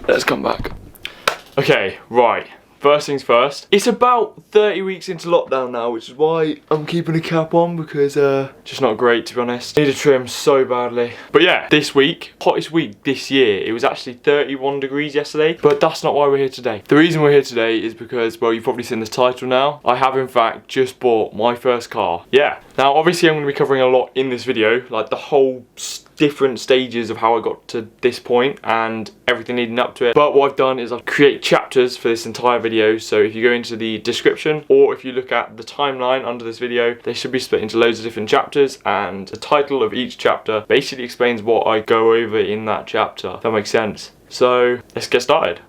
Let's come back. Okay, right. First things first. It's about 30 weeks into lockdown now, which is why I'm keeping a cap on, because just not great, to be honest. Need a trim so badly. But yeah, this week, hottest week this year. It was actually 31 degrees yesterday, but that's not why we're here today. The reason we're here today is because, well, you've probably seen this title now. I have in fact just bought my first car. Yeah. Now, obviously I'm going to be covering a lot in this video, like the whole different stages of how I got to this point and everything leading up to it. But what I've done is I've created chapters for this entire video, so if you go into the description or if you look at the timeline under this video, they should be split into loads of different chapters, and the title of each chapter basically explains what I go over in that chapter, if that makes sense. So let's get started.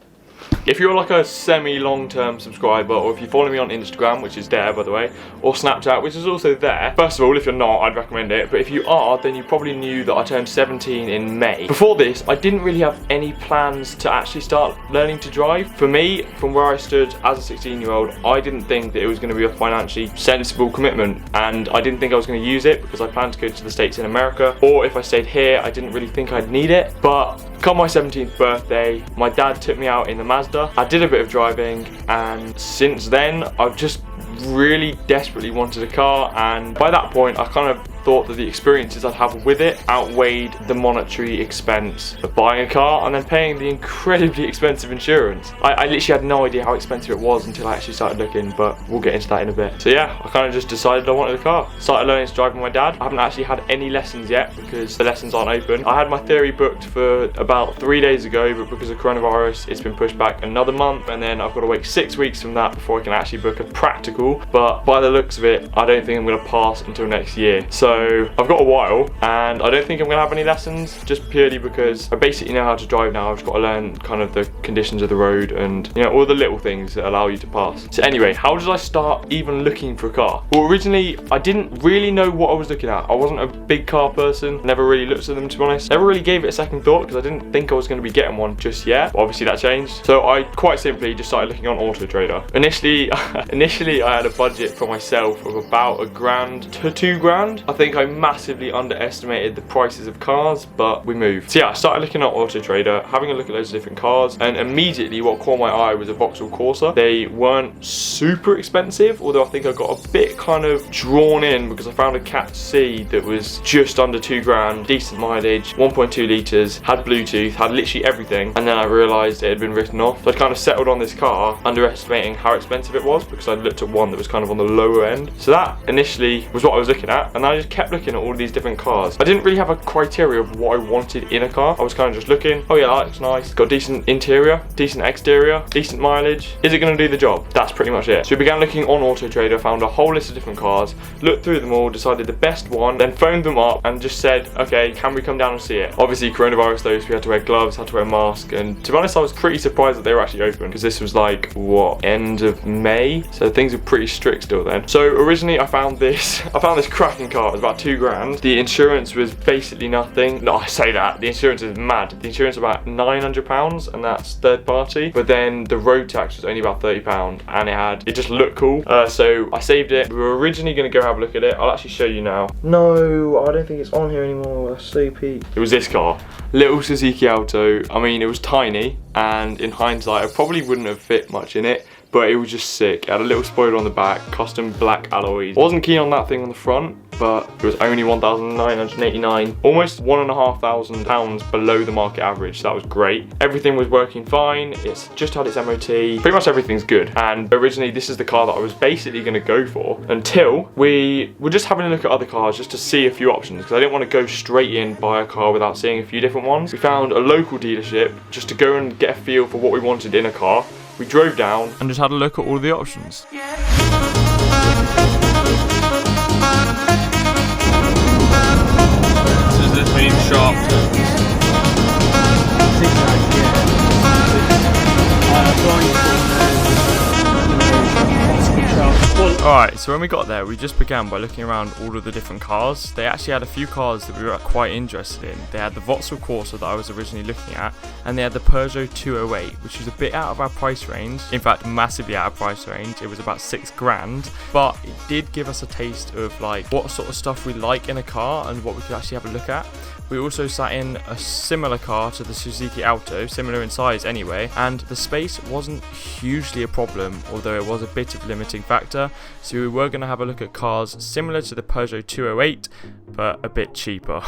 If you're like a semi-long-term subscriber, or if you follow me on Instagram, which is there by the way, or Snapchat, which is also there. First of all, if you're not, I'd recommend it, but if you are, then you probably knew that I turned 17 in May. Before this, I didn't really have any plans to actually start learning to drive. For me, from where I stood as a 16-year-old, I didn't think that it was going to be a financially sensible commitment, and I didn't think I was going to use it because I planned to go to the States in America, or if I stayed here, I didn't really think I'd need it. But come my 17th birthday, my dad took me out in the Mazda. I did a bit of driving, and since then I've just really desperately wanted a car, and by that point I kind of thought that the experiences I'd have with it outweighed the monetary expense of buying a car and then paying the incredibly expensive insurance. I literally had no idea how expensive it was until I actually started looking, but we'll get into that in a bit. So yeah, I kind of just decided I wanted a car. Started learning to drive with my dad. I haven't actually had any lessons yet because the lessons aren't open. I had my theory booked for about 3 days ago, but because of coronavirus it's been pushed back another month, and then I've got to wait 6 weeks from that before I can actually book a practical. But by the looks of it, I don't think I'm going to pass until next year. So I've got a while, and I don't think I'm going to have any lessons, just purely because I basically know how to drive now. I've just got to learn kind of the conditions of the road and, you know, all the little things that allow you to pass. So anyway, how did I start even looking for a car? Well, originally I didn't really know what I was looking at. I wasn't a big car person, never really looked at them, to be honest. Never really gave it a second thought because I didn't think I was going to be getting one just yet. But obviously that changed. So I quite simply just started looking on Auto Trader. Initially I had a budget for myself of about £1,000 to £2,000. I think I massively underestimated the prices of cars, but we moved. So yeah, I started looking at Auto Trader, having a look at loads of different cars, and immediately what caught my eye was a Vauxhall Corsa. They weren't super expensive, although I think I got a bit kind of drawn in because I found a Cat C that was just under £2,000, decent mileage, 1.2 litres, had Bluetooth, had literally everything, and then I realised it had been written off. So I kind of settled on this car, underestimating how expensive it was because I looked at one that was kind of on the lower end. So that initially was what I was looking at, and I just kept looking at all these different cars. I didn't really have a criteria of what I wanted in a car. I was kind of just looking, oh yeah, that looks nice, got decent interior, decent exterior, decent mileage, is it going to do the job? That's pretty much it. So we began looking on Auto Trader, found a whole list of different cars, looked through them all, decided the best one, then phoned them up and just said, okay, can we come down and see it? Obviously coronavirus though, so we had to wear gloves, had to wear a mask, and to be honest I was pretty surprised that they were actually open because this was like, what, end of May? So things were pretty strict still then. So originally I found this cracking car. It was about £2,000. The insurance was basically nothing. No, I say that. The insurance is mad. The insurance was about £900, and that's third party. But then the road tax was only about £30, and it just looked cool. So I saved it. We were originally going to go have a look at it. I'll actually show you now. No, I don't think it's on here anymore. That's so peak. It was this car. Little Suzuki Alto. I mean, it was tiny, and in hindsight, I probably wouldn't have fit much in it, but it was just sick. It had a little spoiler on the back, custom black alloys. Wasn't keen on that thing on the front, but it was only £1,989, almost £1,500 below the market average, so that was great. Everything was working fine, it's just had its MOT, pretty much everything's good. And originally this is the car that I was basically going to go for until we were just having a look at other cars just to see a few options, because I didn't want to go straight in, buy a car without seeing a few different ones. We found a local dealership just to go and get a feel for what we wanted in a car. We drove down and just had a look at all the options. This is the main shop. Alright, so when we got there, we just began by looking around all of the different cars. They actually had a few cars that we were quite interested in. They had the Vauxhall Corsa that I was originally looking at, and they had the Peugeot 208, which was a bit out of our price range. In fact, massively out of price range. It was about £6,000, but it did give us a taste of like what sort of stuff we like in a car and what we could actually have a look at. We also sat in a similar car to the Suzuki Alto, similar in size anyway, and the space wasn't hugely a problem, although it was a bit of a limiting factor, so we were going to have a look at cars similar to the Peugeot 208, but a bit cheaper.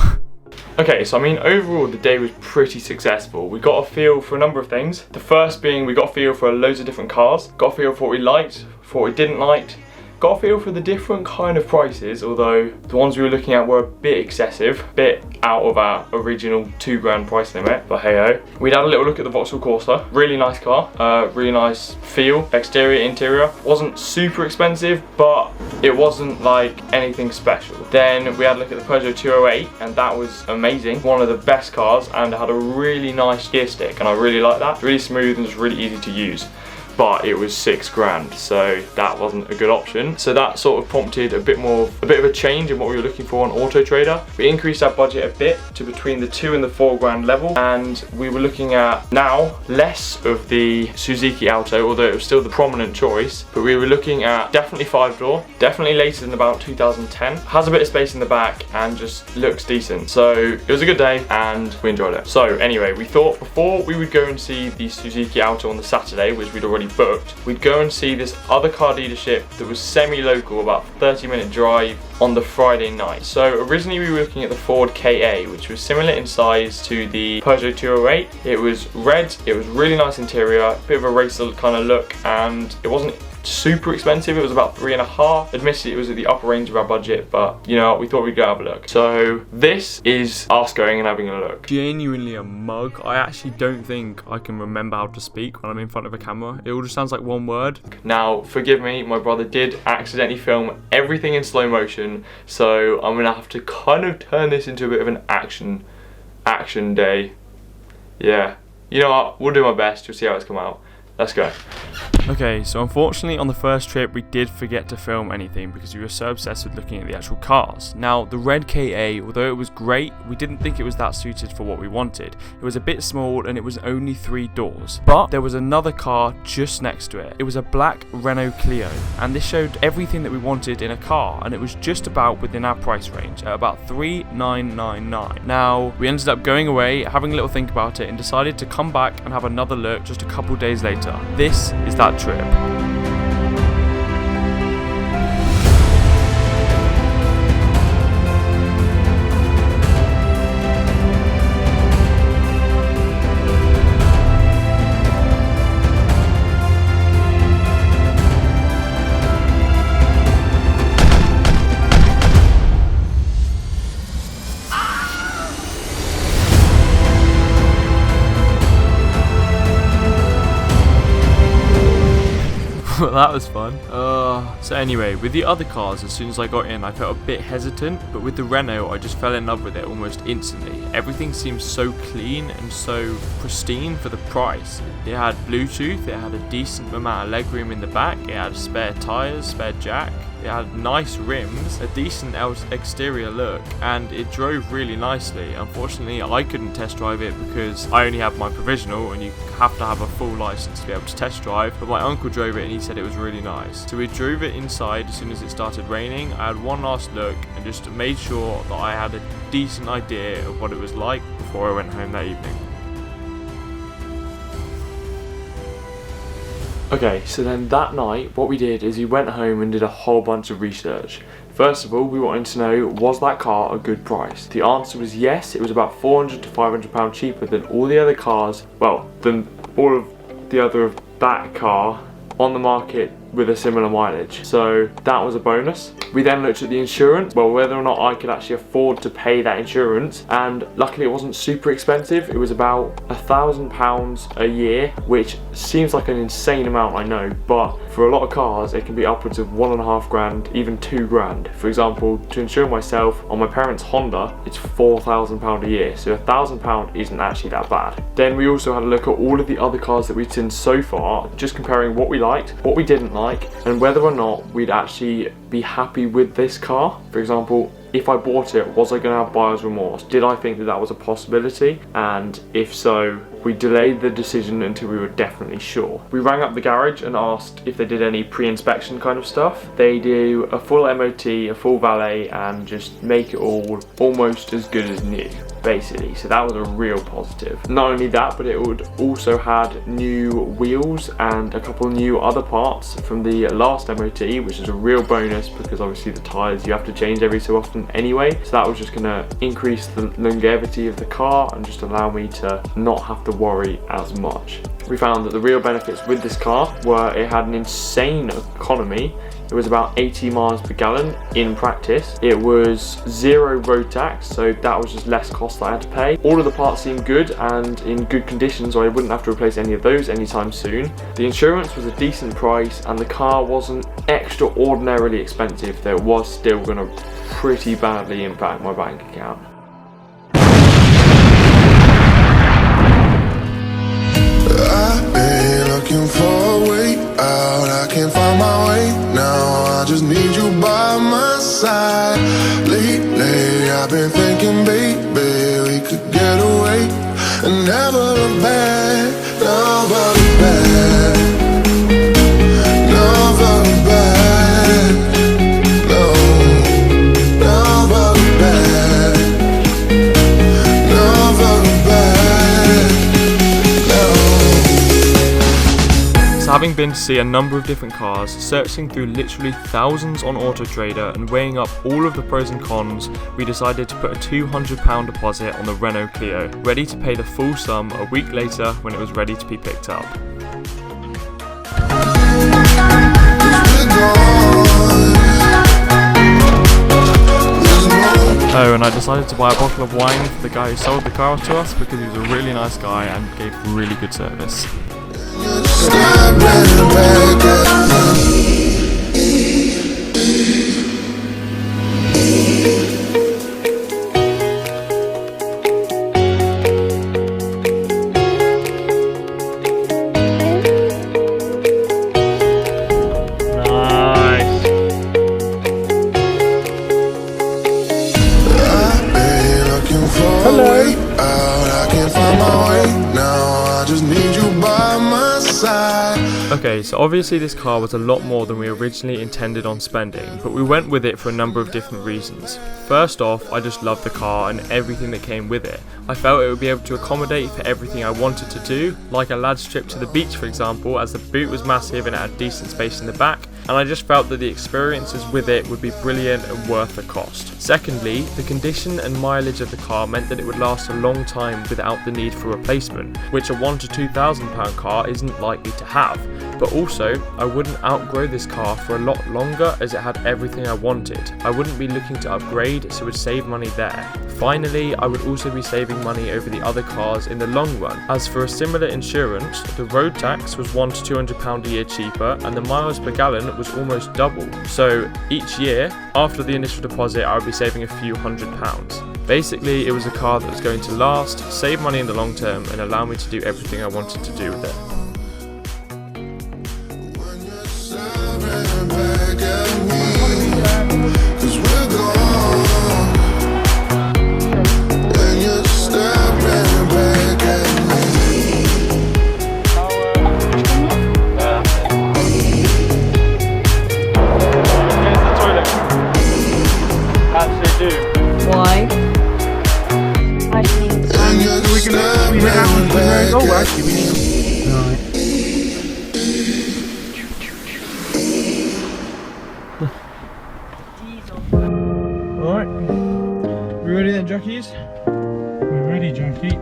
Okay, so I mean, overall the day was pretty successful. We got a feel for a number of things. The first being we got a feel for loads of different cars, got a feel for what we liked, for what we didn't like, got a feel for the different kind of prices, although the ones we were looking at were a bit excessive, a bit out of our original £2,000 price limit, but hey ho. We'd had a little look at the Vauxhall Corsa, really nice car, really nice feel, exterior, interior. Wasn't super expensive, but it wasn't like anything special. Then we had a look at the Peugeot 208, and that was amazing. One of the best cars, and it had a really nice gear stick, and I really like that. Really smooth and just really easy to use. But it was £6,000, so that wasn't a good option. So that sort of prompted a bit of a change in what we were looking for on Auto Trader. We increased our budget a bit to between the £2,000 and the £4,000 level, and we were looking at now less of the Suzuki Alto, although it was still the prominent choice, but we were looking at definitely 5-door, definitely later than about 2010, has a bit of space in the back and just looks decent. So it was a good day and we enjoyed it. So anyway, we thought before we would go and see the Suzuki Alto on the Saturday, which we'd already booked, we'd go and see this other car dealership that was semi-local, about 30-minute drive, on the Friday night. So originally we were looking at the Ford KA, which was similar in size to the Peugeot 208. It was red, it was really nice interior, bit of a racer kind of look, and it wasn't super expensive. It was about £3,500. Admittedly, it was at the upper range of our budget, but you know, we thought we'd go have a look. So this is us going and having a look. Genuinely a mug. I actually don't think I can remember how to speak when I'm in front of a camera. It all just sounds like one word. Now, forgive me, my brother did accidentally film everything in slow motion, so I'm gonna have to kind of turn this into a bit of an action day. Yeah, you know what, we'll do my best. You'll see how it's come out. Let's go. Okay, so unfortunately on the first trip we did forget to film anything because we were so obsessed with looking at the actual cars. Now the red KA, although it was great, we didn't think it was that suited for what we wanted. It was a bit small and it was only 3 doors. But there was another car just next to it. It was a black Renault Clio, and this showed everything that we wanted in a car, and it was just about within our price range at about $3,999. Now we ended up going away, having a little think about it, and decided to come back and have another look just a couple days later. This is that trip. That was fun. So anyway, with the other cars, as soon as I got in, I felt a bit hesitant, but with the Renault, I just fell in love with it almost instantly. Everything seemed so clean and so pristine for the price. It had Bluetooth, it had a decent amount of legroom in the back, it had spare tyres, spare jack, it had nice rims, a decent exterior look, and it drove really nicely. Unfortunately, I couldn't test drive it because I only have my provisional, and you have to have a full license to be able to test drive, but my uncle drove it and he said it was really nice. So we drove it inside as soon as it started raining. I had one last look and just made sure that I had a decent idea of what it was like before I went home that evening. Okay, so then that night, what we did is we went home and did a whole bunch of research. First of all, we wanted to know, was that car a good price? The answer was yes. It was about £400 to £500 cheaper than all the other cars, well, than all of the other of that car on the market with a similar mileage. So that was a bonus. We then looked at the insurance, well, whether or not I could actually afford to pay that insurance, and luckily it wasn't super expensive. It was about £1,000 a year, which seems like an insane amount, I know, but for a lot of cars it can be upwards of £1,500, even £2,000. For example, to insure myself on my parents' Honda, it's £4,000 a year, so £1,000 isn't actually that bad. Then we also had a look at all of the other cars that we'd seen so far, just comparing what we liked, what we didn't like, and whether or not we'd actually be happy with this car. For example, if I bought it, was I going to have buyer's remorse? Did I think that that was a possibility? And if so, we delayed the decision until we were definitely sure. We rang up the garage and asked if they did any pre-inspection kind of stuff. They do a full MOT, a full valet, and just make it all almost as good as new. basically, so that was a real positive. Not only that, but it would also had new wheels and a couple new other parts from the last MOT, which is a real bonus because obviously the tyres you have to change every so often anyway, so that was just going to increase the longevity of the car and just allow me to not have to worry as much. We found that the real benefits with this car were it had an insane economy. It was about 80 miles per gallon in practice. It was 0 road tax, so that was just less cost that I had to pay. All of the parts seemed good and in good condition, so I wouldn't have to replace any of those anytime soon. The insurance was a decent price and the car wasn't extraordinarily expensive, though it was still going to pretty badly impact my bank account. I've been looking for a way out, I can't find my way now. I just need you by my side. Lately I've been thinking, baby, we could get away and never look back, never look back, never look back, no, never look back, never look back, no. So having been to see a number of different cars, searching through literally thousands on AutoTrader and weighing up all of the pros and cons, we decided to put a £200 deposit on the Renault Clio, ready to pay the full sum a week later when it was ready to be picked up. Oh, and I decided to buy a bottle of wine for the guy who sold the car to us because he was a really nice guy and gave really good service. Okay, so obviously this car was a lot more than we originally intended on spending, but we went with it for a number of different reasons. First off, I just loved the car and everything that came with it. I felt it would be able to accommodate for everything I wanted to do, like a lad's trip to the beach for example, as the boot was massive and it had decent space in the back, and I just felt that the experiences with it would be brilliant and worth the cost. Secondly, the condition and mileage of the car meant that it would last a long time without the need for replacement, which a £1,000 to £2,000 car isn't likely to have. But also, I wouldn't outgrow this car for a lot longer as it had everything I wanted. I wouldn't be looking to upgrade, so it would save money there. Finally, I would also be saving money over the other cars in the long run. As for a similar insurance, the road tax was £100 to £200 a year cheaper and the miles per gallon was almost double. So each year, after the initial deposit, I would be saving a few £100s. Basically, it was a car that was going to last, save money in the long term and allow me to do everything I wanted to do with it. Why? I think Alright, we ready then, jockeys? We're ready, jockey.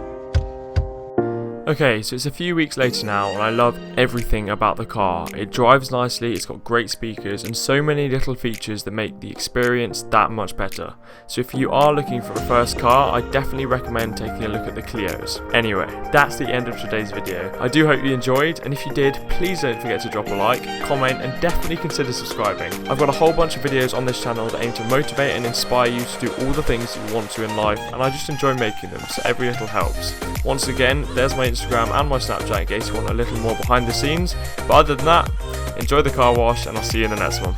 Okay, so it's a few weeks later now and I love everything about the car. It drives nicely, it's got great speakers and so many little features that make the experience that much better. So if you are looking for a first car, I definitely recommend taking a look at the Clios. Anyway, that's the end of today's video. I do hope you enjoyed, and if you did, please don't forget to drop a like, comment and definitely consider subscribing. I've got a whole bunch of videos on this channel that aim to motivate and inspire you to do all the things you want to in life, and I just enjoy making them, so every little helps. Once again, there's my Instagram and my Snapchat in case you want a little more behind the scenes. But other than that, enjoy the car wash and I'll see you in the next one.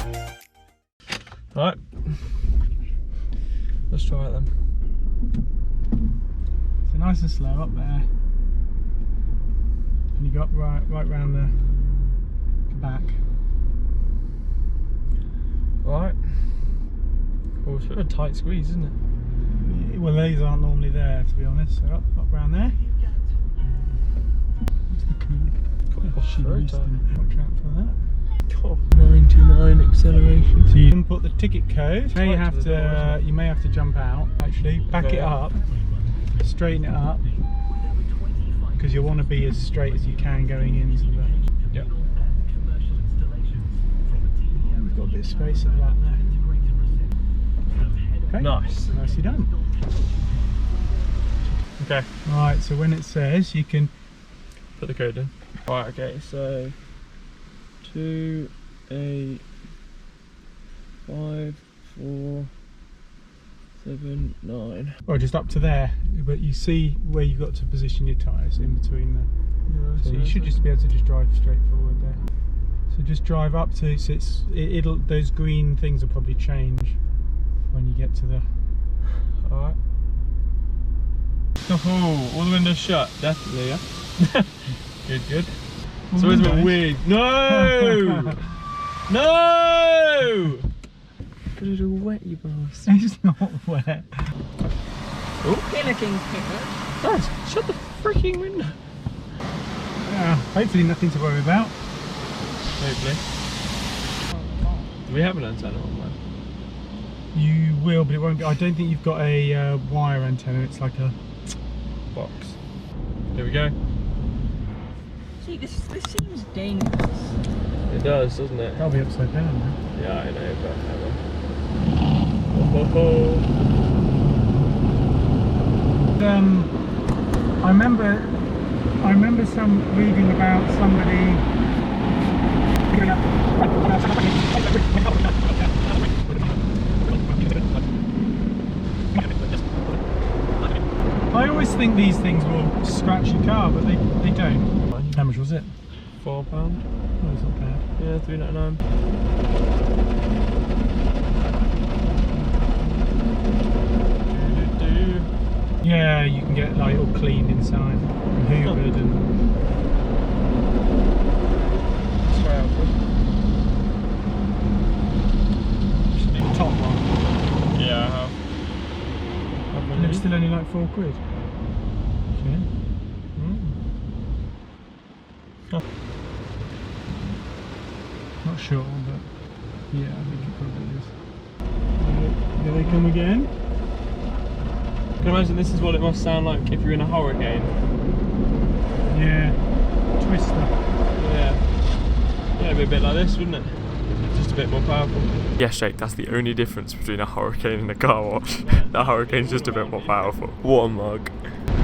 Right, let's try it then. So nice and slow up there, and you got right round the back. Alright. Oh, it's a bit of a tight squeeze, isn't it? Well, these aren't normally there, to be honest. So up around there. What's the watch out for that. 99 acceleration. So you input the ticket code. Now you have to. You may have to jump out. Actually, back it up, straighten it up, because you'll want to be as straight as you can going into the. Yeah. We've got a bit of space at the back there. Okay. Nice. Nicely done. Okay. Right. So when it says, you can Put the code in. Right, okay, so 2, 8, 5, 4, 7, 9. Well, just up to there, but you see where you've got to position your tyres in between the. So you should just be able to just drive straight forward there. So just drive up to. So it'll those green things will probably change when you get to the. Alright. Oh, all the windows shut, definitely, yeah? Good. It's always a bit weird. No! No! But it's all wet, you bastard. It's not wet. Oh, guys, shut the freaking window. Yeah, hopefully nothing to worry about. Hopefully. Do we have an antenna on there? You will, but it won't be. I don't think you've got a wire antenna. It's like a Box. Here we go. See, this seems dangerous. It does, doesn't it? That'll be upside down now. Yeah, I know, but never. I remember some reading about somebody. I always think these things will scratch your car, but they don't. How much was it? £4. Oh, it's not bad. Yeah, £3.99. Yeah, you can get like all cleaned inside, and hoovered and. Top one. Yeah, I have. And it's still only like £4. Okay. Not sure, but yeah, I think it probably is. Here they come again. Can you imagine this is what it must sound like if you're in a hurricane? Yeah, Twister. Yeah. Yeah, it'd be a bit like this, wouldn't it? Just a bit more powerful. Yes, Jake, that's the only difference between a hurricane and a car wash. The hurricane's just a bit more powerful. What a mug.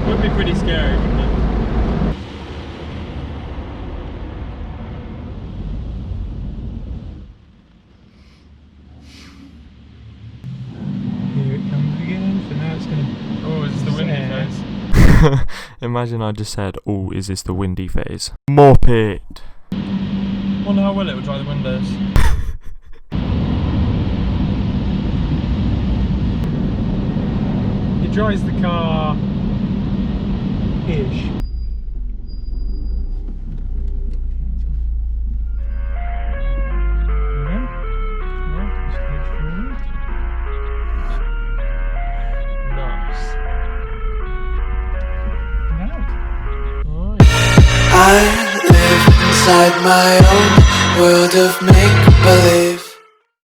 Would be pretty scary, wouldn't it? Here it comes again. So now it's going to. Oh, is this the windy Yeah. phase? Imagine I just said, oh, is this the windy phase? Mop it! Wonder how well it would dry the windows. It dries the car ish. Nice. I live inside my own world of make-believe.